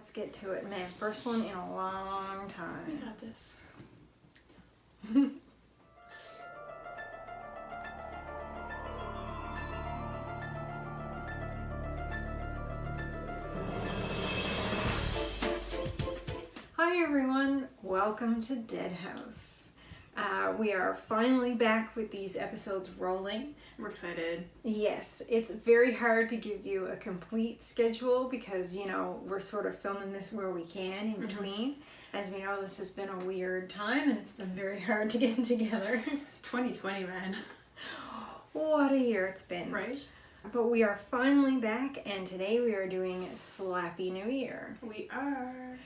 let's get to it, man. First one in a long time. We got this. Hi everyone, welcome to Deadhouse. We are finally back with these episodes rolling. We're excited. Yes, it's very hard to give you a complete schedule because, you know, we're sort of filming this where we can in between. As we know, this has been a weird time and it's been very hard to get together. 2020, man. What a year it's been. Right? But we are finally back, and today we are doing Slappy New Year. We are.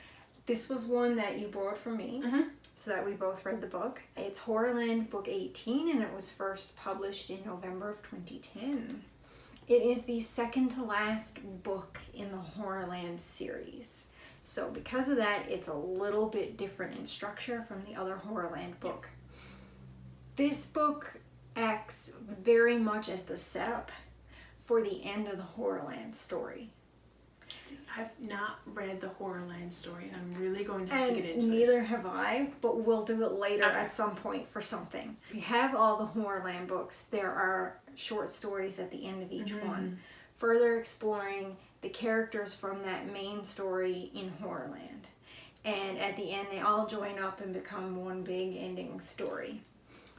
This was one that you borrowed from me, so that we both read the book. It's HorrorLand book 18, and it was first published in November of 2010. It is the second to last book in the HorrorLand series. So because of that, it's a little bit different in structure from the other HorrorLand book. This book acts very much as the setup for the end of the HorrorLand story. See, I've not read the HorrorLand story, and I'm really going to have to get into it. And neither have I, but we'll do it later at some point for something. If you have all the HorrorLand books, there are short stories at the end of each one, further exploring the characters from that main story in HorrorLand. And at the end, they all join up and become one big ending story.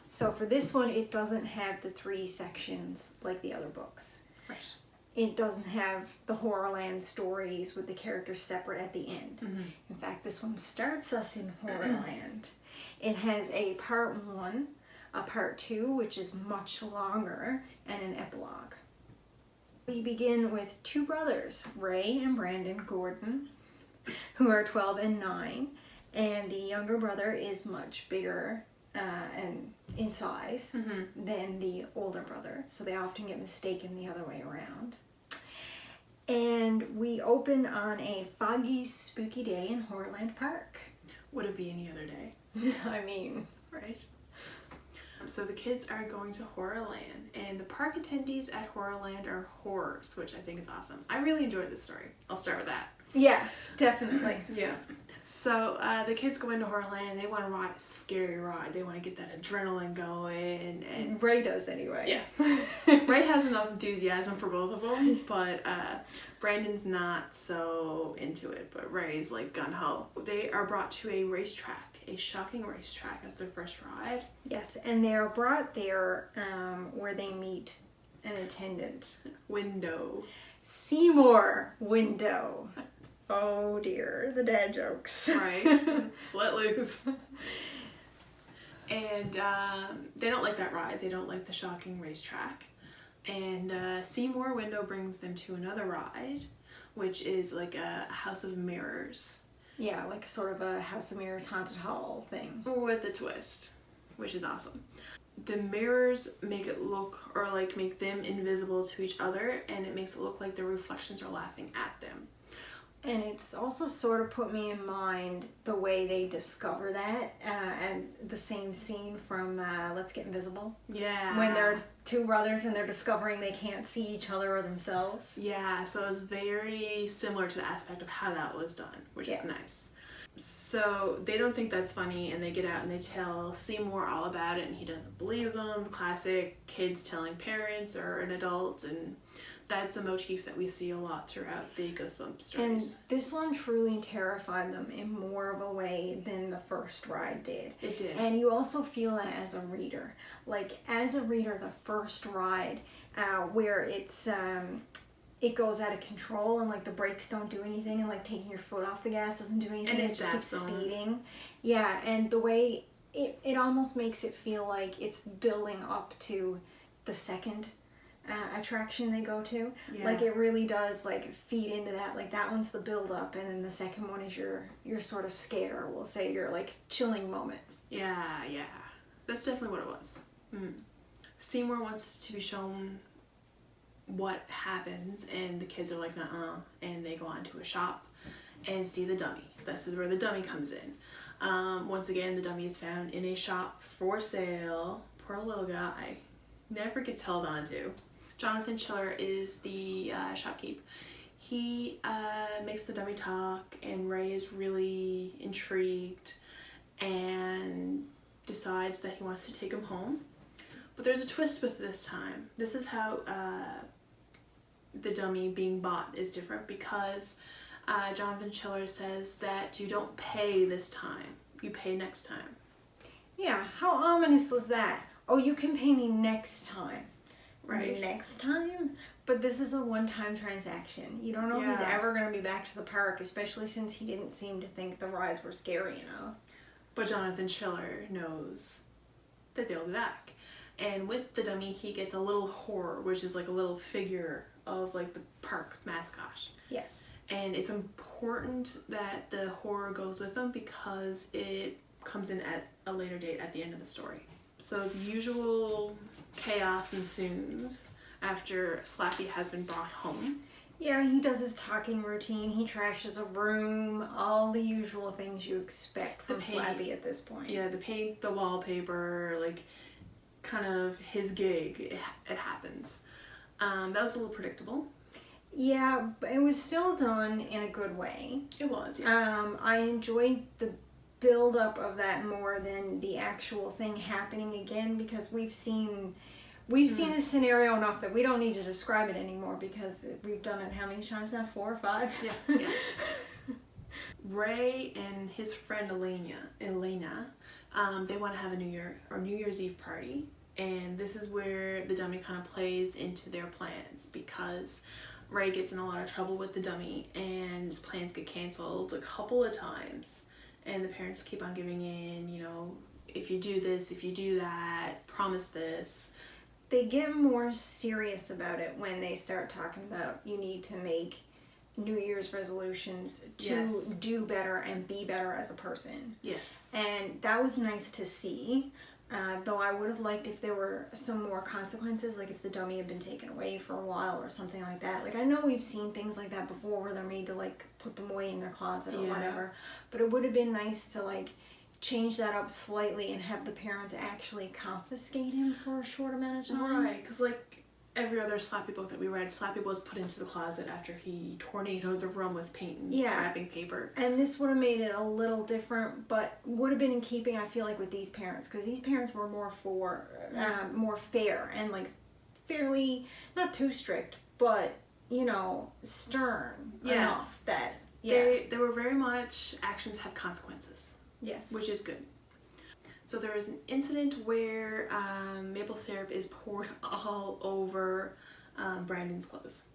So for this one, it doesn't have the 3 sections like the other books. Right. It doesn't have the HorrorLand stories with the characters separate at the end. In fact, this one starts us in HorrorLand. It has a part 1, a part 2, which is much longer, and an epilogue. We begin with 2 brothers, Ray and Brandon Gordon, who are 12 and 9, and the younger brother is much bigger and in size than the older brother, so they often get mistaken the other way around. And we open on a foggy, spooky day in HorrorLand Park. Would it be any other day? I mean, right? So the kids are going to HorrorLand, and the park attendees at HorrorLand are horrors, which I think is awesome. I really enjoyed this story. I'll start with that. yeah, definitely. Yeah. So the kids go into HorrorLand and they want to ride a scary ride. They want to get that adrenaline going. And Ray does anyway. Yeah. Ray has enough enthusiasm for both of them, but Brandon's not so into it, but Ray's like gung-ho. They are brought to a racetrack, a shocking racetrack as their first ride. Yes, and they are brought there where they meet an attendant. Window. Seymour Window. Oh dear, the dad jokes. Right. Let loose. And they don't like that ride. They don't like the shocking racetrack. And Seymour Window brings them to another ride, which is like a House of Mirrors. Yeah, like sort of a House of Mirrors haunted hall thing. With a twist, which is awesome. The mirrors make it look, or like make them invisible to each other, and it makes it look like the reflections are laughing at them. And it's also sort of put me in mind the way they discover that, and the same scene from Let's Get Invisible. Yeah. When they're 2 brothers and they're discovering they can't see each other or themselves. Yeah, so it's very similar to the aspect of how that was done, which is nice. So they don't think that's funny, and they get out and they tell Seymour all about it, and he doesn't believe them. Classic kids telling parents or an adult, and that's a motif that we see a lot throughout the Goosebumps stories. And this one truly terrified them in more of a way than the first ride did. It did. And you also feel that as a reader. Like, as a reader, the first ride, where it's it goes out of control and like the brakes don't do anything, and like taking your foot off the gas doesn't do anything, and it just keeps speeding. Yeah, and the way it almost makes it feel like it's building up to the second attraction they go to. Like, it really does like feed into that. Like, that one's the build up, and then the second one is your sort of scare, we'll say, your like chilling moment. Yeah, that's definitely what it was. Seymour wants to be shown what happens, and the kids are like, nuh-uh, and they go on to a shop and see the dummy. This is where the dummy comes in. Once again, the dummy is found in a shop for sale. Poor little guy. Never gets held on to. Jonathan Chiller is the shopkeep. He makes the dummy talk, and Ray is really intrigued and decides that he wants to take him home. But there's a twist with this time. This is how the dummy being bought is different, because Jonathan Schiller says that you don't pay this time, you pay next time. Yeah, how ominous was that? Oh, you can pay me next time. Right. Next time? But this is a one-time transaction. You don't know if he's ever going to be back to the park, especially since he didn't seem to think the rides were scary enough. But Jonathan Schiller knows that they'll be back. And with the dummy, he gets a little horror, which is like a little figure of like the park mascot. Yes. And it's important that the horror goes with them because it comes in at a later date at the end of the story. So the usual chaos ensues after Slappy has been brought home. Yeah, he does his talking routine, he trashes a room, all the usual things you expect from Slappy at this point. Yeah, the paint, the wallpaper, like kind of his gig, it happens. That was a little predictable. Yeah, but it was still done in a good way. It was, yes. I enjoyed the build-up of that more than the actual thing happening again, because we've seen a scenario enough that we don't need to describe it anymore, because we've done it how many times now? 4 or 5? Yeah. Ray and his friend Elena, they want to have a New Year's Eve party, and this is where the dummy kind of plays into their plans, because Ray gets in a lot of trouble with the dummy and his plans get canceled a couple of times, and the parents keep on giving in, you know, if you do this, if you do that, promise this. They get more serious about it when they start talking about you need to make New Year's resolutions to do better and be better as a person. Yes. And that was nice to see. Though I would have liked if there were some more consequences, like if the dummy had been taken away for a while or something like that. Like, I know we've seen things like that before where they're made to, like, put them away in their closet or whatever. But it would have been nice to, like, change that up slightly and have the parents actually confiscate him for a short amount of time. Right, because, like, every other Slappy book that we read, Slappy was put into the closet after he tornadoed the room with paint and wrapping paper. And this would have made it a little different, but would have been in keeping, I feel like, with these parents, because these parents were more more fair and, like, fairly, not too strict, but, you know, stern enough that, They were very much actions have consequences. Yes. Which is good. So there is an incident where maple syrup is poured all over Brandon's clothes,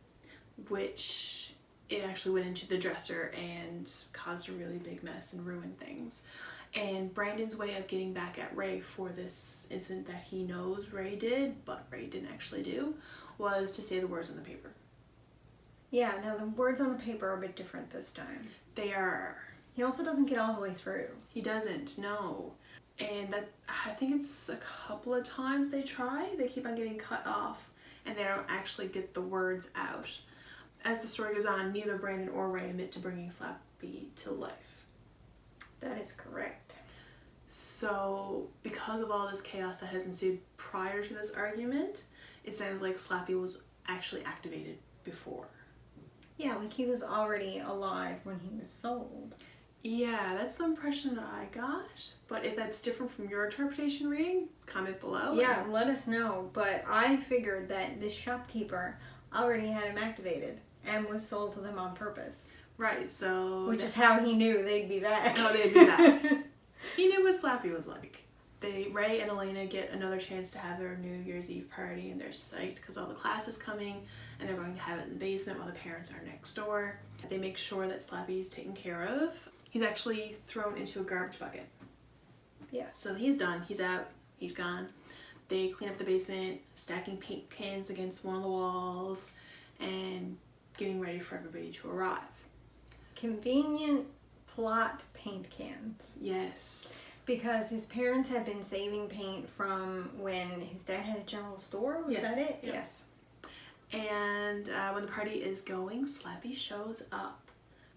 which it actually went into the dresser and caused a really big mess and ruined things. And Brandon's way of getting back at Ray for this incident that he knows Ray did, but Ray didn't actually do, was to say the words on the paper. Yeah, now the words on the paper are a bit different this time. They are. He also doesn't get all the way through. He doesn't, no. And that, I think it's a couple of times they try. They keep on getting cut off and they don't actually get the words out. As the story goes on, neither Brandon or Ray admit to bringing Slappy to life. That is correct. So, because of all this chaos that has ensued prior to this argument, it sounds like Slappy was actually activated before. Yeah, like he was already alive when he was sold. Yeah, that's the impression that I got. But if that's different from your interpretation reading, comment below. Yeah, let us know. But I figured that this shopkeeper already had him activated and was sold to them on purpose. Right, so... Which is how he knew they'd be back. Oh, they'd be back. He knew what Slappy was like. Ray and Elena get another chance to have their New Year's Eve party, and they're psyched because all the class is coming, and they're going to have it in the basement while the parents are next door. They make sure that Slappy's taken care of. He's actually thrown into a garbage bucket. Yes. So he's done. He's out. He's gone. They clean up the basement, stacking paint cans against one of the walls, and getting ready for everybody to arrive. Convenient plot paint cans. Yes. Because his parents had been saving paint from when his dad had a general store. Was that it? Yep. Yes. And when the party is going, Slappy shows up.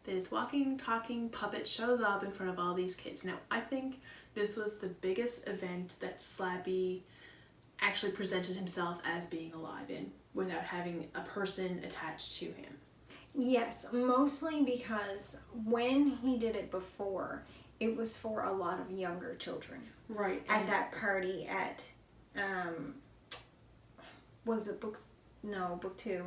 This walking, talking puppet shows up in front of all these kids. Now, I think this was the biggest event that Slappy actually presented himself as being alive in without having a person attached to him. Yes, mostly because when he did it before, it was for a lot of younger children. Right. At that party at, was it book 2?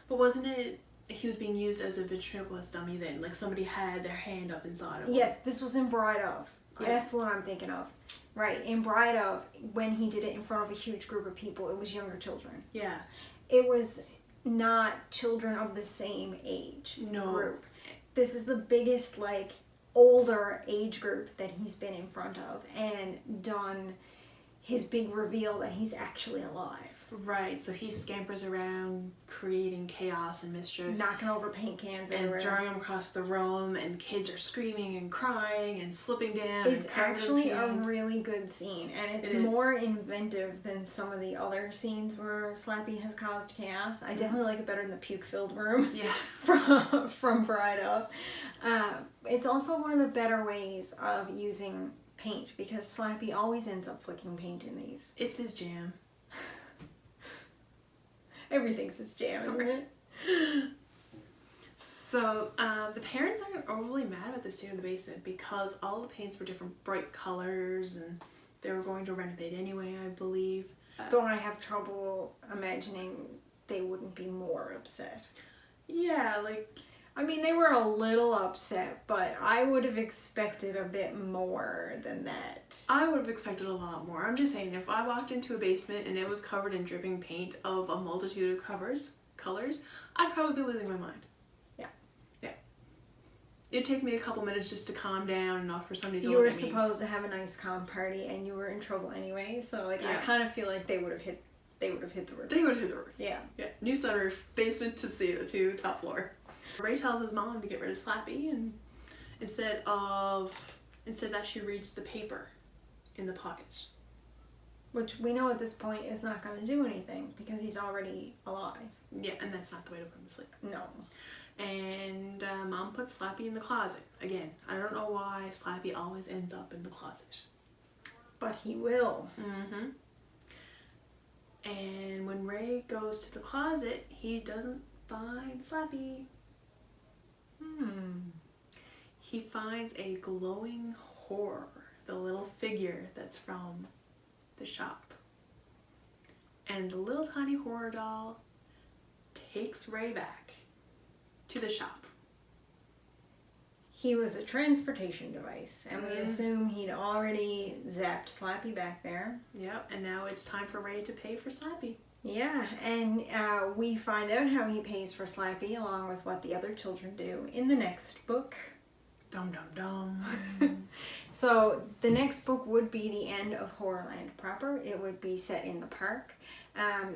But wasn't it, he was being used as a ventriloquist dummy then? Like somebody had their hand up inside of him. Yes, this was in Bride of. Yeah. That's what I'm thinking of. Right, in Bride of, when he did it in front of a huge group of people, it was younger children. Yeah. It was not children of the same age group. This is the biggest, like, older age group that he's been in front of and done his big reveal that he's actually alive. Right, so he scampers around creating chaos and mischief. Knocking over paint cans and everywhere. throwing them across the room, and kids are screaming and crying and slipping down. It's actually a really good scene, and it's It is. more inventive than some of the other scenes where Slappy has caused chaos. I definitely like it better than the puke-filled room from Bride of. It's also one of the better ways of using paint, because Slappy always ends up flicking paint in these. It's his jam. Everything's his jam, isn't it? So, the parents aren't overly mad about this scene in the basement because all the paints were different bright colors and they were going to renovate anyway, I believe. Though I have trouble imagining they wouldn't be more upset. Yeah, like... I mean, they were a little upset, but I would have expected a bit more than that. I would have expected a lot more. I'm just saying, if I walked into a basement and it was covered in dripping paint of a multitude of colors, I'd probably be losing my mind. Yeah. Yeah. It'd take me a couple minutes just to calm down and not for somebody to You look were at me. supposed to have a nice calm party, and you were in trouble anyway, so like I Yeah. kind of feel like they would have hit the roof. They would have hit the roof. Yeah. Yeah. New sunroof, basement to top floor. Ray tells his mom to get rid of Slappy, and instead that she reads the paper in the pocket. Which we know at this point is not going to do anything because he's already alive. Yeah, and that's not the way to put him to sleep. No. And Mom puts Slappy in the closet. Again, I don't know why Slappy always ends up in the closet. But he will. Mm-hmm. And when Ray goes to the closet, he doesn't find Slappy. He finds a glowing horror, the little figure that's from the shop. And the little tiny horror doll takes Ray back to the shop. He was a transportation device, and we assume he'd already zapped Slappy back there. Yep, and now it's time for Ray to pay for Slappy. Yeah, and we find out how he pays for Slappy along with what the other children do in the next book. Dum dum dum. So the next book would be the end of HorrorLand proper. It would be set in the park.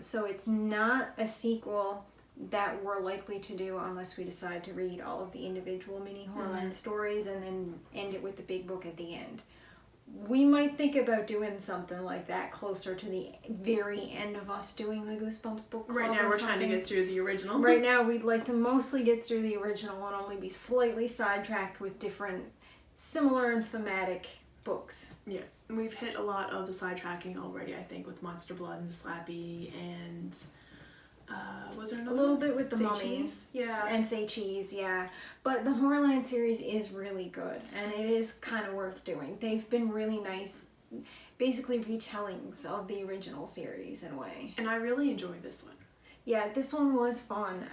So it's not a sequel that we're likely to do unless we decide to read all of the individual mini HorrorLand stories and then end it with the big book at the end. We might think about doing something like that closer to the very end of us doing the Goosebumps book club. Right now we're trying to get through the original. Right now we'd like to mostly get through the original and only be slightly sidetracked with different similar and thematic books. Yeah, and we've hit a lot of the sidetracking already, I think, with Monster Blood and Slappy and... was there another A little one? bit with the Say Mummy. Cheese? Yeah. And Say Cheese, yeah. But the HorrorLand series is really good, and it is kind of worth doing. They've been really nice, basically retellings of the original series in a way. And I really enjoyed this one. Yeah, this one was fun.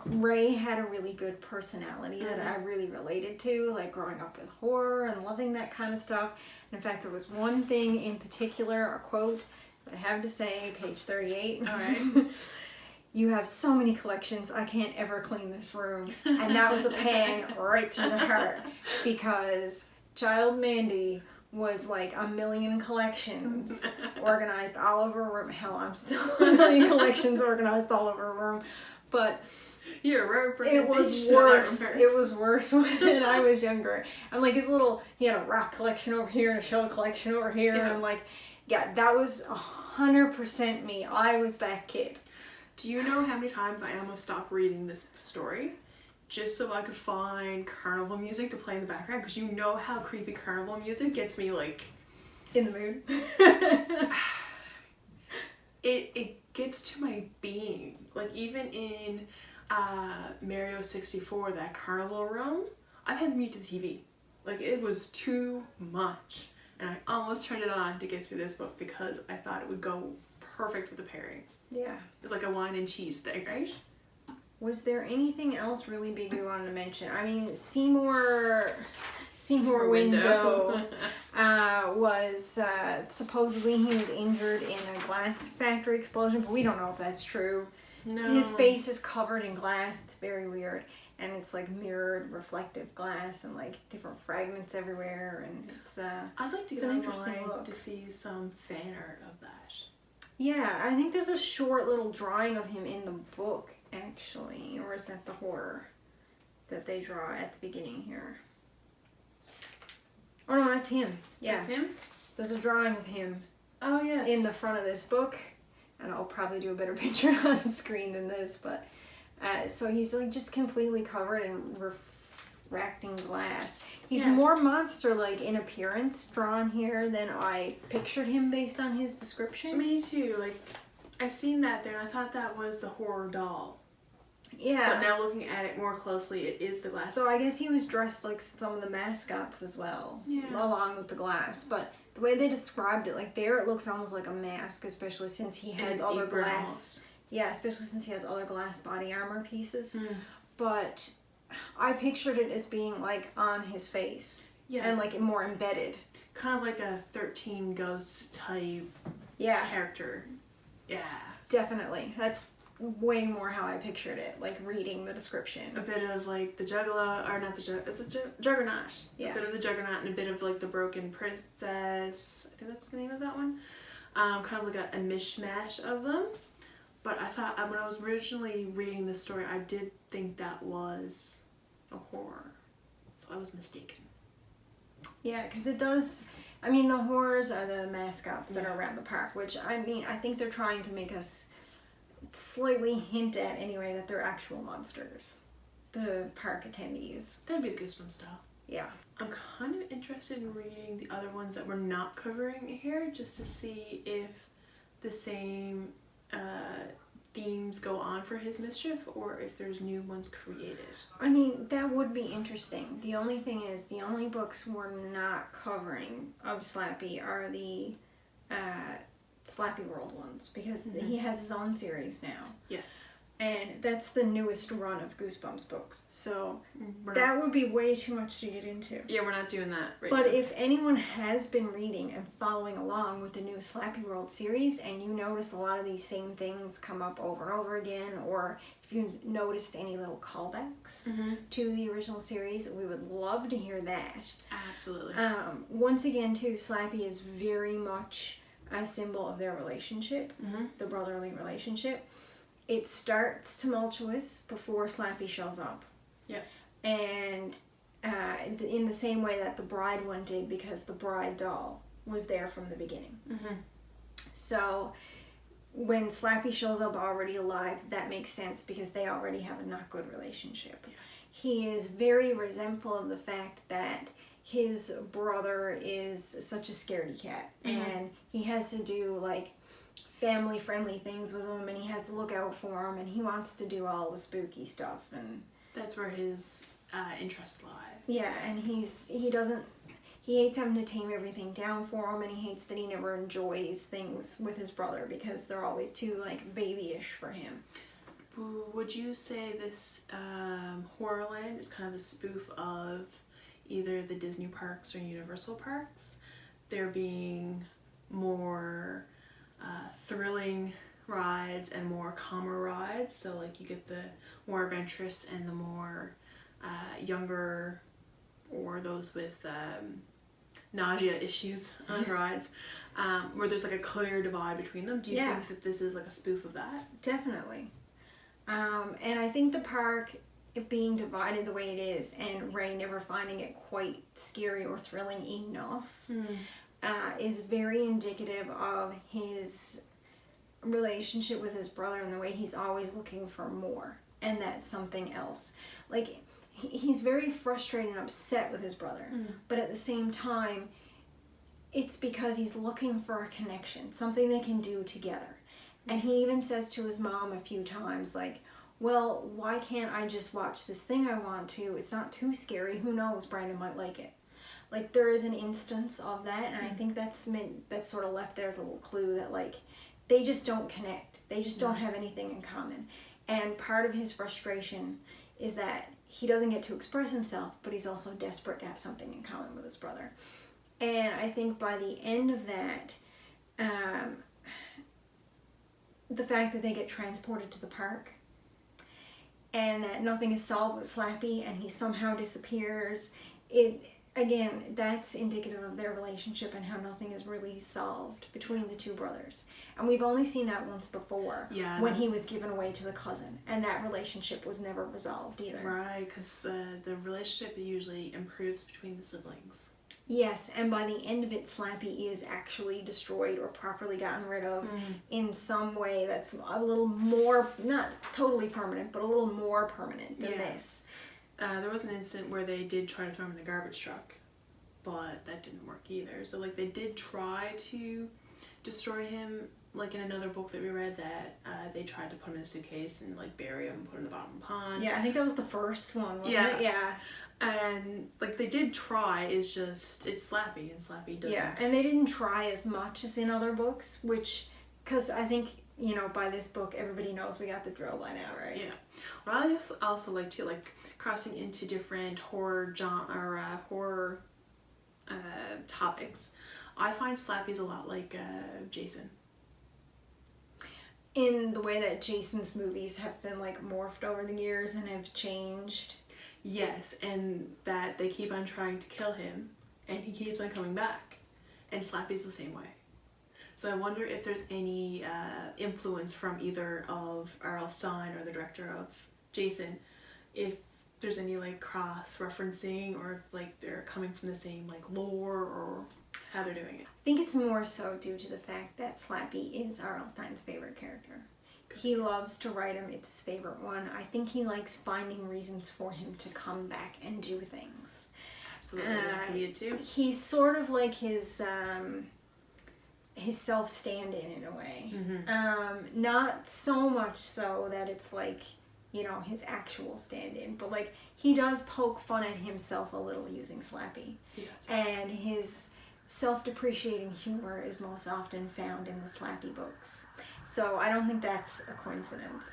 Ray had a really good personality that I really related to, like growing up with horror and loving that kind of stuff. And in fact, there was one thing in particular, a quote, that I have to say, page 38. All right. You have so many collections, I can't ever clean this room. And that was a pang right through the heart, because Child Mandy was like a million collections organized all over a room. Hell, I'm still a million collections organized all over a room. But You're a it representation. was worse. It was worse when I was younger. And like his little, he had a rock collection over here and a shell collection over here. Yeah. And like, yeah, that was 100% me. I was that kid. Do you know how many times I almost stopped reading this story just so I could find carnival music to play in the background? Because you know how creepy carnival music gets me, like... In the mood. It gets to my being. Like, even in Mario 64, that carnival room, I've had to mute the TV. Like, it was too much. And I almost turned it on to get through this book because I thought it would go perfect with the pairing. Yeah. It's like a wine and cheese thing, right? Was there anything else really big we wanted to mention? I mean, Seymour Window was supposedly he was injured in a glass factory explosion, but we don't know if that's true. No. His face is covered in glass. It's very weird. And it's like mirrored reflective glass and like different fragments everywhere, and it's I'd like to it's get an interesting online look to see some fan art of that. Yeah, I think there's a short little drawing of him in the book actually, or is that the horror that they draw at the beginning here? Oh no, that's him. Yeah. That's him? There's a drawing of him. Oh yes. In the front of this book, and I'll probably do a better picture on screen than this, but so he's like just completely covered in refracting glass. He's more monster-like in appearance drawn here than I pictured him based on his description. Me too. Like, I seen that there and I thought that was the horror doll. Yeah. But now looking at it more closely, it is the glass. So I guess he was dressed like some of the mascots as well, along with the glass. But the way they described it, like there, it looks almost like a mask, especially since he has other glass. Almost. Yeah, especially since he has other glass body armor pieces. But I pictured it as being like on his face. Yeah. And like more embedded. Kind of like a 13 Ghosts type character. Yeah. Definitely. That's way more how I pictured it, like reading the description. A bit of like the Juggalo, or not the Juggernaut. Yeah. A bit of the Juggernaut and a bit of like the Broken Princess. I think that's the name of that one. Kind of like a mishmash of them. But I thought, when I was originally reading this story, I did think that was a horror. So I was mistaken. Yeah, because it does, I mean, the horrors are the mascots that are around the park, which, I mean, I think they're trying to make us slightly hint at, anyway, that they're actual monsters. The park attendees. That'd be the Goosebumps style. Yeah. I'm kind of interested in reading the other ones that we're not covering here, just to see if the same themes go on for his mischief, or if there's new ones created. I mean, that would be interesting. The only thing is, the only books we're not covering of Slappy are the Slappy World ones, because he has his own series now. Yes. And that's the newest run of Goosebumps books. So that would be way too much to get into. Yeah, we're not doing that right But now. if anyone has been reading and following along with the new Slappy World series, and you notice a lot of these same things come up over and over again, or if you noticed any little callbacks to the original series, we would love to hear that. Absolutely. Once again, too, Slappy is very much a symbol of their relationship, the brotherly relationship. It starts tumultuous before Slappy shows up. Yeah. And in the same way that the bride one did, because the bride doll was there from the beginning. So when Slappy shows up already alive, that makes sense because they already have a not good relationship. Yeah. He is very resentful of the fact that his brother is such a scaredy cat, and he has to do like family friendly things with him, and he has to look out for him, and he wants to do all the spooky stuff, and that's where his interests lie. Yeah, and he hates having to tame everything down for him, and he hates that he never enjoys things with his brother because they're always too like babyish for him. Would you say this HorrorLand is kind of a spoof of either the Disney parks or Universal parks? There being more thrilling rides and more calmer rides, so like you get the more adventurous and the more younger, or those with nausea issues on rides, where there's like a clear divide between them. Do you think that this is like a spoof of that? Definitely. And I think the park, it being divided the way it is, and Ray never finding it quite scary or thrilling enough, is very indicative of his relationship with his brother and the way he's always looking for more, and that's something else. Like, he's very frustrated and upset with his brother, but at the same time, it's because he's looking for a connection, something they can do together. And he even says to his mom a few times, like, well, why can't I just watch this thing I want to? It's not too scary. Who knows? Brandon might like it. Like, there is an instance of that, and I think that's sort of left there as a little clue that, like, they just don't connect. They just don't have anything in common. And part of his frustration is that he doesn't get to express himself, but he's also desperate to have something in common with his brother. And I think by the end of that, the fact that they get transported to the park and that nothing is solved with Slappy and he somehow disappears, again, that's indicative of their relationship and how nothing is really solved between the two brothers. And we've only seen that once before, when he was given away to the cousin, and that relationship was never resolved either. Right, because the relationship usually improves between the siblings. Yes, and by the end of it, Slappy is actually destroyed or properly gotten rid of in some way that's a little more, not totally permanent, but a little more permanent than this. There was an incident where they did try to throw him in a garbage truck, but that didn't work either. So, like, they did try to destroy him, like in another book that we read, that they tried to put him in a suitcase and, like, bury him and put him in the bottom of the pond. Yeah, I think that was the first one, wasn't it? Yeah. And, like, they did try, it's just, it's Slappy, and Slappy doesn't. Yeah, and they didn't try as much as in other books, which, because I think, you know, by this book, everybody knows we got the drill by now, right? Yeah. What I also like to, like, crossing into different horror topics, I find Slappy's a lot like Jason. In the way that Jason's movies have been, like, morphed over the years and have changed. Yes, and that they keep on trying to kill him, and he keeps on coming back. And Slappy's the same way. So I wonder if there's any influence from either of R.L. Stine or the director of Jason, if there's any, like, cross-referencing, or if, like, they're coming from the same, like, lore, or how they're doing it. I think it's more so due to the fact that Slappy is R.L. Stine's favorite character. He loves to write him. It's his favorite one. I think he likes finding reasons for him to come back and do things. Absolutely, that could be it too. He's sort of like his self-stand-in in a way. Mm-hmm. Not so much so that it's like, you know, his actual stand-in, but, like, he does poke fun at himself a little using Slappy. He does. And his self-depreciating humor is most often found in the Slappy books. So I don't think that's a coincidence.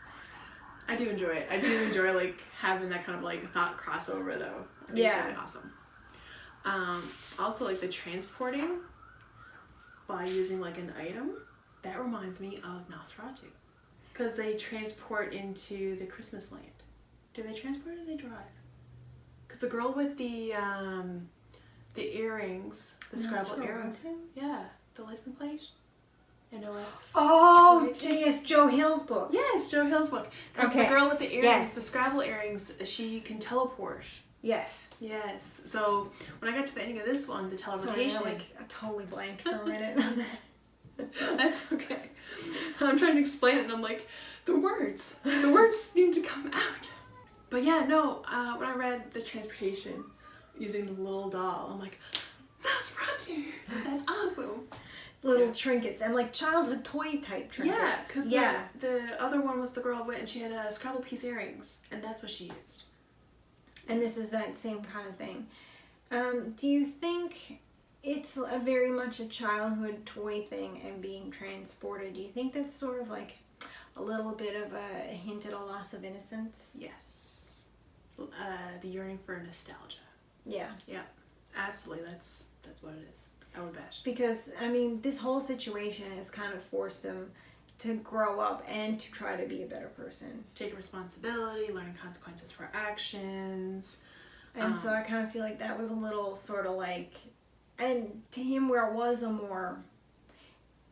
I do enjoy it. I do enjoy, like, having that kind of, like, thought crossover, though. I think it's really awesome. Also, like, the transporting by using, like, an item, that reminds me of Nosferatu. Because they transport into the Christmas land. Do they transport or do they drive? Because the girl with the earrings, the Scrabble earrings. Yeah, the license plate. NOS. Oh, yes, Joe Hill's book. Yes, Joe Hill's book. Because the girl with the earrings, Yes. the Scrabble earrings, she can teleport. Yes. Yes. So when I got to the ending of this one, the teleportation. Sorry, I totally blanked for a minute on that. That's okay. I'm trying to explain it and I'm like, the words need to come out. But yeah, no, when I read the transportation using the little doll, I'm like, Nosferatu! That's awesome. Little trinkets and, like, childhood toy type trinkets. Yeah, because the other one was the girl went and she had Scrabble piece earrings, and that's what she used. And this is that same kind of thing. Do you think it's a very much a childhood toy thing and being transported? Do you think that's sort of like a little bit of a hint at a loss of innocence? Yes. The yearning for nostalgia. Yeah. Yeah. Absolutely. That's what it is. I would bet. Because, I mean, this whole situation has kind of forced him to grow up and to try to be a better person. Take responsibility, learning consequences for actions. And so I kind of feel like that was a little sort of like, and to him where it was a more,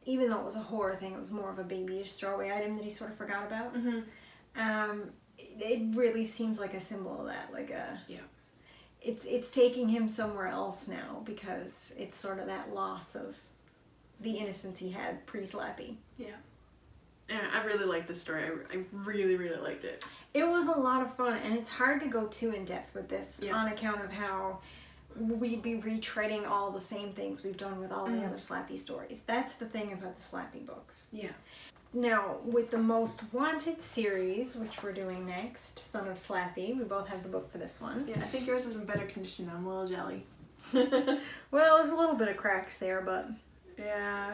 even though it was a horror thing, it was more of a babyish throwaway item that he sort of forgot about. Mm-hmm. It really seems like a symbol of that, like a... Yeah. It's taking him somewhere else now because it's sort of that loss of the innocence he had pre-Slappy. Yeah. And I really liked this story. I really, really liked it. It was a lot of fun, and it's hard to go too in-depth with this on account of how we'd be retreading all the same things we've done with all the other Slappy stories. That's the thing about the Slappy books. Yeah. Now, with the Most Wanted series, which we're doing next, Son of Slappy, we both have the book for this one. Yeah, I think yours is in better condition. I'm a little jelly. Well, there's a little bit of cracks there, but... Yeah.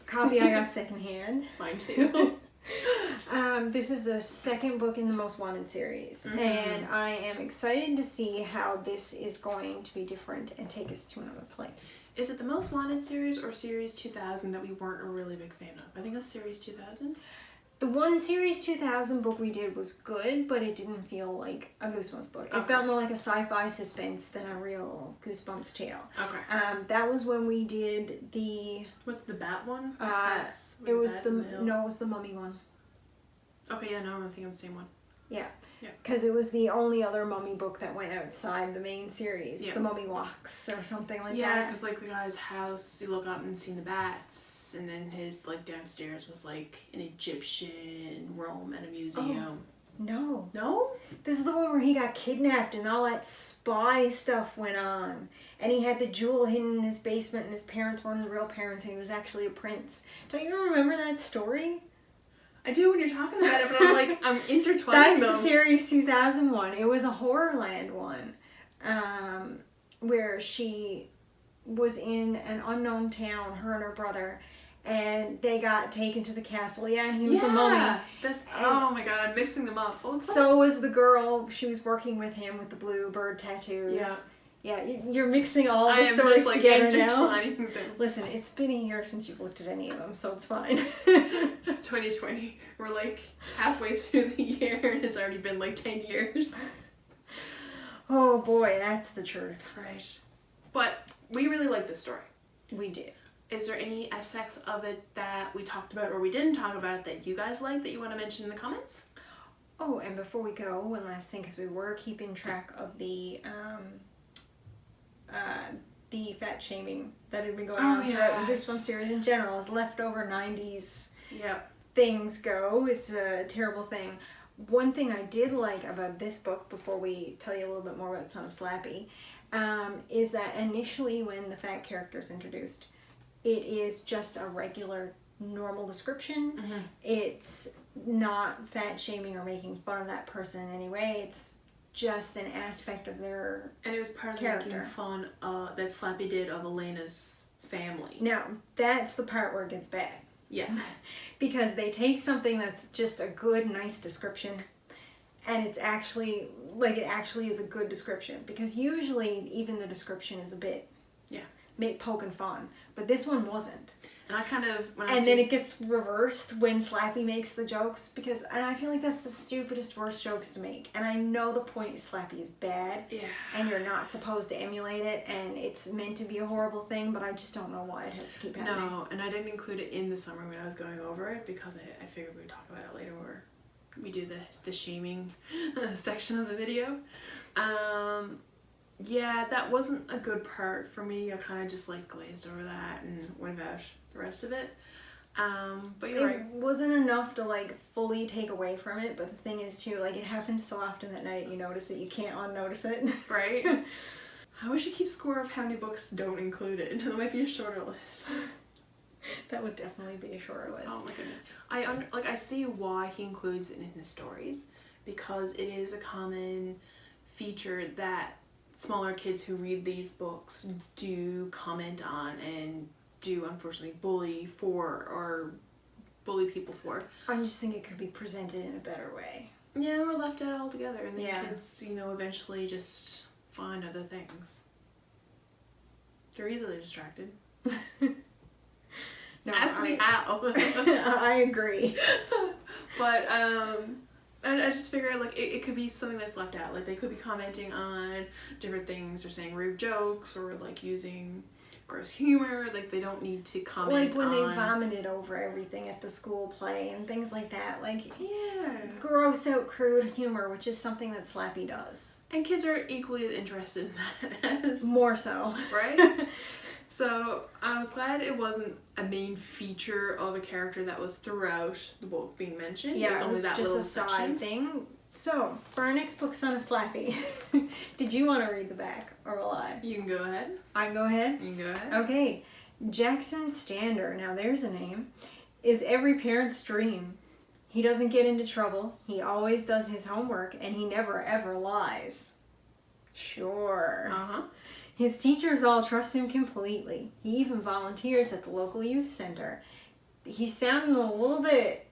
Copy I got secondhand. Mine too. This is the second book in the Most Wanted series, and I am excited to see how this is going to be different and take us to another place. Is it the Most Wanted series or Series 2000 that we weren't a really big fan of? I think it's Series 2000. The one Series 2000 book we did was good, but it didn't feel like a Goosebumps book. It felt more like a sci-fi suspense than a real Goosebumps tale. Okay. That was when we did the... Was it the Bat one? It was the Mummy one. Okay, yeah, no, I'm thinking of the same one. Yeah. Yeah. Because it was the only other Mummy book that went outside the main series. Yeah. The Mummy Walks or something like that. Yeah, because like the guy's house, you look up and see the bats, and then his like downstairs was like an Egyptian room and a museum. No. No? This is the one where he got kidnapped and all that spy stuff went on. And he had the jewel hidden in his basement and his parents weren't his real parents and he was actually a prince. Don't you remember that story? I do when you're talking about it, but I'm like, I'm intertwining them. That's the Series 2001. It was a HorrorLand one. Where she was in an unknown town, her and her brother, and they got taken to the castle. Yeah, and he was a mummy. Oh my god, I'm mixing them up. So was the girl. She was working with him with the blue bird tattoos. Yeah. Yeah, you're mixing all the stories just, like, together now. them. Listen, it's been a year since you've looked at any of them, so it's fine. 2020. We're like halfway through the year and it's already been like 10 years. Oh boy, that's the truth. Right. But we really like this story. We did. Is there any aspects of it that we talked about or we didn't talk about that you guys like that you want to mention in the comments? Oh, and before we go, one last thing, because we were keeping track of the fat shaming that had been going on throughout the Goosebumps series in general, as leftover 90s things go. It's a terrible thing. One thing I did like about this book, before we tell you a little bit more about Son of Slappy, is that initially when the fat character is introduced, it is just a regular, normal description. It's not fat shaming or making fun of that person in any way. It's just an aspect of their And it was part of character. making fun that Slappy did of Elena's family. Now, that's the part where it gets bad. Yeah. Because they take something that's just a good, nice description, and it's actually, like, it actually is a good description. Because usually, even the description is a bit, poke and fun. But this one wasn't. And I kind of... then it gets reversed when Slappy makes the jokes, because, and I feel like that's the stupidest, worst jokes to make. And I know the point is Slappy is bad, and you're not supposed to emulate it, and it's meant to be a horrible thing, but I just don't know why it has to keep happening. No, and I didn't include it in the summary when I was going over it, because I figured we would talk about it later where we do the shaming section of the video. Yeah, that wasn't a good part for me. I kind of just like glazed over that and went about the rest of it. But you're right. It wasn't enough to like fully take away from it, but the thing is too, like, it happens so often that night you notice it, you can't unnotice it. Right? I wish you keep score of how many books don't include it. That might be a shorter list. That would definitely be a shorter list. Oh my goodness. I see why he includes it in his stories, because it is a common feature that smaller kids who read these books do comment on and do unfortunately bully people for. I just think it could be presented in a better way. Yeah, we're left out altogether, and then kids, eventually just find other things. They're easily distracted. No, Ask me how. I agree. But I just figure like it could be something that's left out. Like they could be commenting on different things or saying rude jokes or like using gross humor. Like they don't need to comment like when they vomited over everything at the school play and things like that. Like gross out crude humor, which is something that Slappy does. And kids are equally as interested in that as more so. Right? So I was glad it wasn't a main feature of a character that was throughout the book being mentioned. Yeah, it was just little a side section. thing. So, for our next book, Son of Slappy, did you want to read the back, or will I? You can go ahead. I can go ahead? You can go ahead. Okay. Jackson Stander, now there's a name, is every parent's dream. He doesn't get into trouble, he always does his homework, and he never ever lies. Sure. Uh-huh. His teachers all trust him completely. He even volunteers at the local youth center. He's sounding a little bit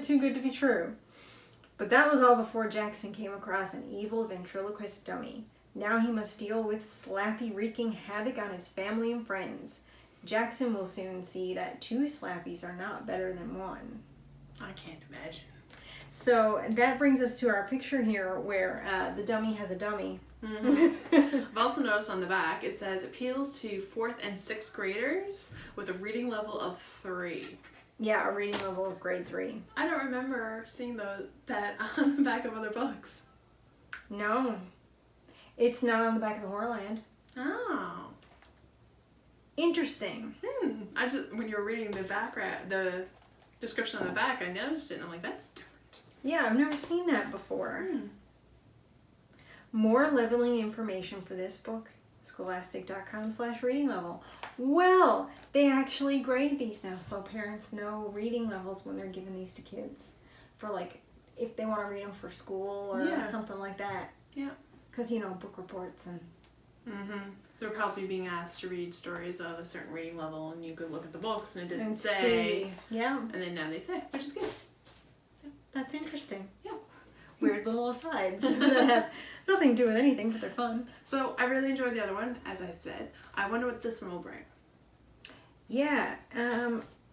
too good to be true. But that was all before Jackson came across an evil ventriloquist dummy. Now he must deal with Slappy wreaking havoc on his family and friends. Jackson will soon see that 2 Slappies are not better than 1. I can't imagine. So that brings us to our picture here where the dummy has a dummy. Mm-hmm. I've also noticed on the back it says appeals to 4th and 6th graders with a reading level of 3. Yeah, a reading level of grade 3. I don't remember seeing that on the back of other books. No. It's not on the back of the HorrorLand. Oh. Interesting. When you were reading the description on the back, I noticed it and I'm like, that's different. Yeah, I've never seen that before. More leveling information for this book, scholastic.com/reading level. Well, they actually grade these now, so parents know reading levels when they're giving these to kids. For like, if they want to read them for school or something like that. Yeah. Because, book reports and... They're probably being asked to read stories of a certain reading level and you could look at the books and it didn't say. See. Yeah. And then now they say, which is good. Yeah. That's interesting. Yeah. Weird little asides that have nothing to do with anything, but they're fun. So I really enjoyed the other one, as I've said. I wonder what this one will bring. Yeah.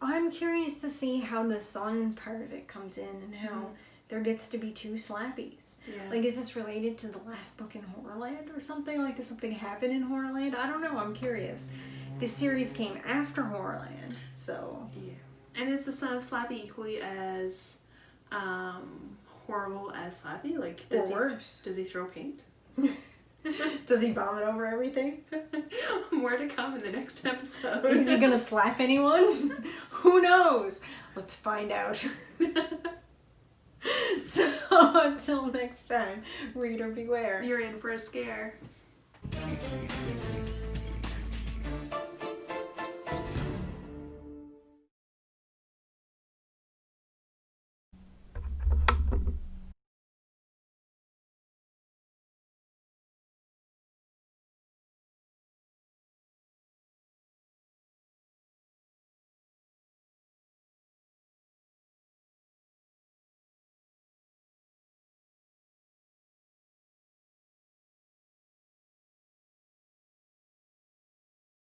I'm curious to see how the son part of it comes in and how there gets to be 2 Slappies. Yeah. Like, is this related to the last book in HorrorLand or something? Like, does something happen in HorrorLand? I don't know. I'm curious. This series came after HorrorLand, so... Yeah. And is the son of Slappy equally as horrible as Slappy? Like, or worse. Does he throw paint? Does he vomit over everything? More to come in the next episode. Is he gonna slap anyone? Who knows? Let's find out. So, until next time, reader beware. You're in for a scare.